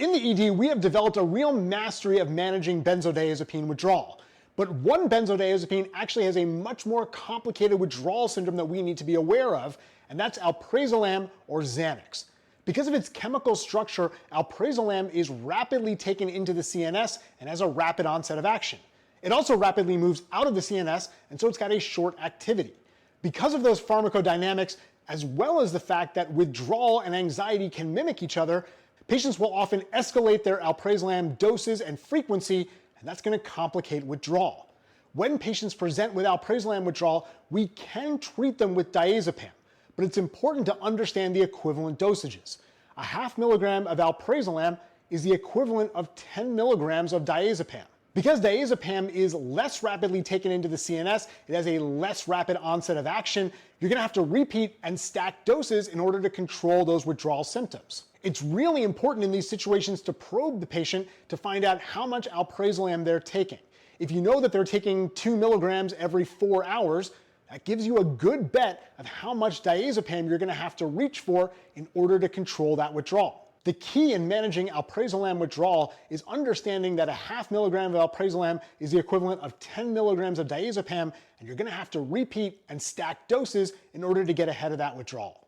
In the ED, we have developed a real mastery of managing benzodiazepine withdrawal. But one benzodiazepine actually has a much more complicated withdrawal syndrome that we need to be aware of, and that's alprazolam or Xanax. Because of its chemical structure, alprazolam is rapidly taken into the CNS and has a rapid onset of action. It also rapidly moves out of the CNS, and so it's got a short activity. Because of those pharmacodynamics, as well as the fact that withdrawal and anxiety can mimic each other, patients will often escalate their alprazolam doses and frequency, and that's going to complicate withdrawal. When patients present with alprazolam withdrawal, we can treat them with diazepam, but it's important to understand the equivalent dosages. A half milligram of alprazolam is the equivalent of 10 milligrams of diazepam. Because diazepam is less rapidly taken into the CNS, it has a less rapid onset of action, you're going to have to repeat and stack doses in order to control those withdrawal symptoms. It's really important in these situations to probe the patient to find out how much alprazolam they're taking. If you know that they're taking 2 milligrams every 4 hours, that gives you a good bet of how much diazepam you're going to have to reach for in order to control that withdrawal. The key in managing alprazolam withdrawal is understanding that a half milligram of alprazolam is the equivalent of 10 milligrams of diazepam, and you're going to have to repeat and stack doses in order to get ahead of that withdrawal.